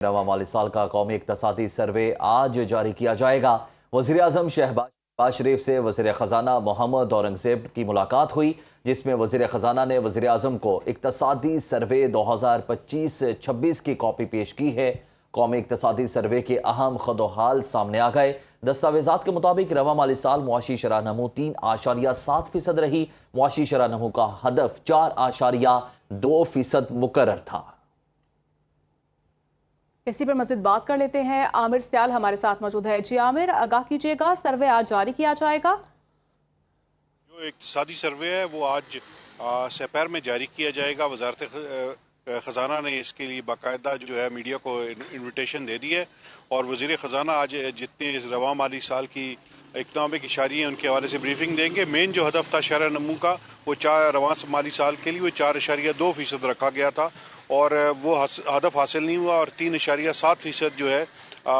रवा माली साल का कौमी इक्तसादी सर्वे आज जारी किया जाएगा। वज़ीर-ए-आज़म शहबाज शरीफ से वज़ीर ख़ज़ाना मोहम्मद औरंगज़ेब की मुलाकात हुई, जिसमें वज़ीर ख़ज़ाना ने वज़ीर-ए-आज़म को इक्तसादी सर्वे 2025-26 की कॉपी पेश की है। कौमी इक्तसादी सर्वे के अहम खदोहाल सामने आ गए। दस्तावेज़ात के मुताबिक रवा माली साल मुआशी शरह नमू 3.7% रही। मुआशी शरह नमू का हदफ 4.2% मुकर्रर था। इसी पर मज़ीद बात कर लेते हैं। आमिर सियाल हमारे साथ मौजूद है। जी आमिर, आगाह कीजिएगा, सर्वे आज जारी किया जाएगा? जो इक्तिसादी सर्वे है वो आज सपहर में जारी किया जाएगा। वजारत ख़जाना ने इसके लिए बाकायदा जो है मीडिया को इन्विटेशन दे दी है और वज़ीर ख़जाना आज जितने इस रवा माली साल की इकनॉमिक इशारे हैं उनके हवाले से ब्रीफिंग देंगे। मेन जो हदफ था शरह नमू का वो रवा माली साल के लिए वो 4.2% रखा गया था और वो हदफ हासिल नहीं हुआ और 3.7% जो है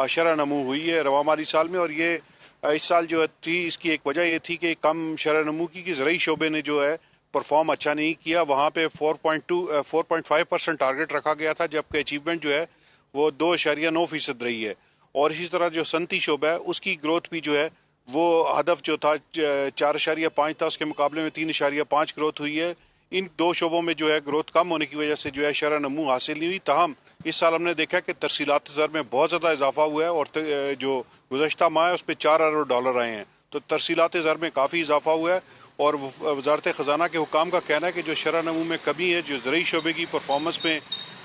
शरह नमू हुई है रवा माली साल में। और ये इस साल जो थी इसकी एक वजह ये थी कि कम शरह नमू की ज़रई शोबे ने जो है परफॉर्म अच्छा नहीं किया। वहाँ पे 4.5% टारगेट रखा गया था, जबकि अचीवमेंट जो है वो 2.9% रही है। और इसी तरह जो सनती शोबा है उसकी ग्रोथ भी जो है वो हदफ जो था 4.5 था, उसके मुकाबले में 3.5 ग्रोथ हुई है। इन दो शोबों में जो है ग्रोथ कम होने की वजह से जो है शरह नमू हासिल नहीं हुई। ताहम इस साल हमने देखा कि तरसीलात ज़र में बहुत ज़्यादा इजाफा हुआ है और जो गुज़श्ता माह है उस पर $4 अरब आए हैं, तो तरसीलात ज़र में काफ़ी इजाफा हुआ है। और वजारत ख़जाना के हुकाम का कहना है कि जो शरह नमू में कमी है, जो ज़रई शोबे की परफॉर्मेंस में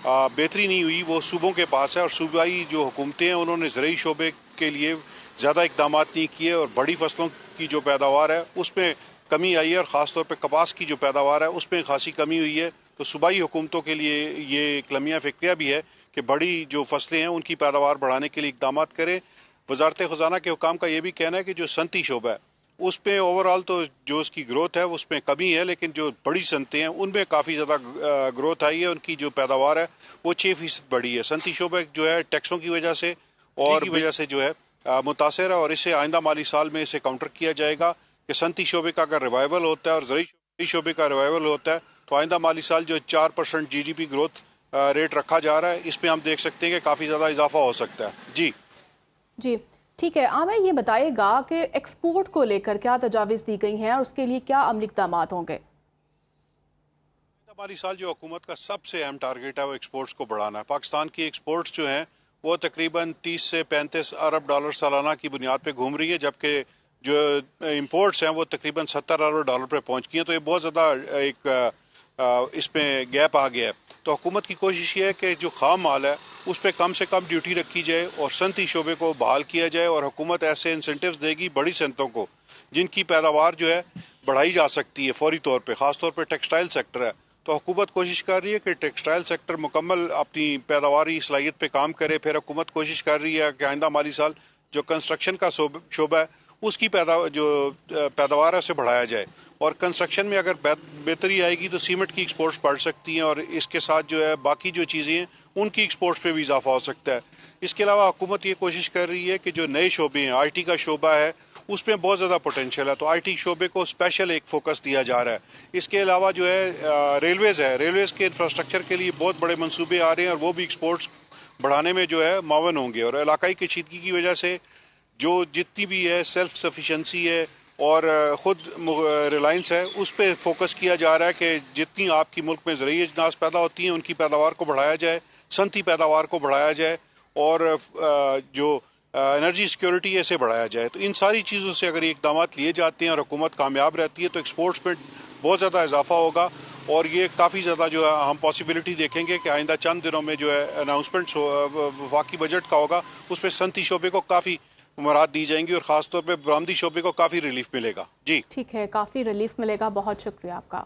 बेहतरी नहीं हुई, वो सूबों के पास है और सूबाई जो हुकूमतें हैं उन्होंने ज़रई शोबे के लिए ज़्यादा इकदाम नहीं किए और बड़ी फसलों की जो पैदावार है उसमें कमी आई है और ख़ास तौर पे कपास की जो पैदावार है उसमें खासी कमी हुई है। तो सूबाई हुकूमतों के लिए ये एक लम्हा फ़िक्रिया भी है कि बड़ी जो फसलें हैं उनकी पैदावार बढ़ाने के लिए इकदाम करें। वजारत ख़जाना के हुकाम का ये भी कहना है कि जो सनती शोबा है उस पर ओवरऑल तो जो उसकी ग्रोथ है उसमें कमी है, लेकिन जो बड़ी सनतें हैं उनमें काफ़ी ज़्यादा ग्रोथ आई है। उनकी जो पैदावार है वो 6% बढ़ी है। सनती शोबा जो है टैक्सों की वजह से और की वजह से जो है मुतासर है और इसे आइंदा माली साल में इसे काउंटर किया जाएगा कि सनती शोबे का अगर रिवाइवल होता है और ज़रई शोबे का रिवाइवल होता है तो आइंदा माली साल जो 4% GDP ग्रोथ रेट रखा जा रहा है, इसमें हम देख सकते हैं कि काफ़ी ज़्यादा इजाफा हो सकता है। जी ठीक है। आमिर, ये बताइएगा कि एक्सपोर्ट को लेकर क्या तजावीज़ दी गई हैं और उसके लिए क्या अमली इक़दामात होंगे? हमारी साल जो हुकूमत का सबसे अहम टारगेट है वो एक्सपोर्ट्स को बढ़ाना है। पाकिस्तान की एक्सपोर्ट्स जो हैं वो तकरीबन 30 से 35 अरब डॉलर सालाना की बुनियाद पे घूम रही है, जबकि जो इंपोर्ट्स हैं वो तकरीबन 70 अरब डॉलर पे पहुंच गई हैं। तो ये बहुत ज़्यादा एक इसमें गैप आ गया है। तो हुकूमत की कोशिश ये है कि जो खाम माल है उस पर कम से कम ड्यूटी रखी जाए और सनती शोबे को बहाल किया जाए और हुकूमत ऐसे इंसेंटिव्स देगी बड़ी सनतों को जिनकी पैदावार जो है बढ़ाई जा सकती है फौरी तौर पे। ख़ास तौर पे टेक्सटाइल सेक्टर है, तो हुकूमत कोशिश कर रही है कि टेक्सटाइल सेक्टर मुकम्मल अपनी पैदावारी सलाहियत पे काम करे। फिर हुकूमत कोशिश कर रही है कि आइंदा माली साल जो कंस्ट्रक्शन का शोबा है उसकी पैदावार है उसे बढ़ाया जाए और कंस्ट्रक्शन में अगर बेहतरी आएगी तो सीमेंट की एक्सपोर्ट्स बढ़ सकती हैं और इसके साथ जो है बाकी जो चीज़ें हैं उनकी एक्सपोर्ट्स पे भी इजाफा हो सकता है। इसके अलावा हुकूमत ये कोशिश कर रही है कि जो नए शोबे हैं, IT का शोबा है उसमें बहुत ज़्यादा पोटेंशियल है, तो IT शोबे को स्पेशल एक फोकस दिया जा रहा है। इसके अलावा जो है रेलवेज़ है, रेलवेज़ के इंफ्रास्ट्रक्चर के लिए बहुत बड़े मंसूबे आ रहे हैं और वो भी एक्सपोर्ट्स बढ़ाने में जो है मावन होंगे। और इलाकाई कशीदगी की वजह से जो जितनी भी है सेल्फ सफिशेंसी है और ख़ुद रिलायंस है उस पर फोकस किया जा रहा है कि जितनी आपकी मुल्क में ज़रूरी अजनास पैदा होती हैं उनकी पैदावार को बढ़ाया जाए, सनती पैदावार को बढ़ाया जाए और जो एनर्जी सिक्योरिटी है इसे बढ़ाया जाए। तो इन सारी चीज़ों से अगर ये इक़दाम लिए जाते हैं और हुकूमत कामयाब रहती है तो एक्सपोर्ट्स में बहुत ज़्यादा इजाफा होगा और ये काफ़ी ज़्यादा जो है हम पॉसिबिलिटी देखेंगे कि आइंदा चंद दिनों में जो है अनाउंसमेंट्स वफाकी बजट का होगा उस पर सनती शोबे को काफ़ी मुराद दी जाएंगी और ख़ास तौर पे बरामदी शोबे को काफ़ी रिलीफ मिलेगा। जी ठीक है, काफ़ी रिलीफ मिलेगा। बहुत शुक्रिया आपका।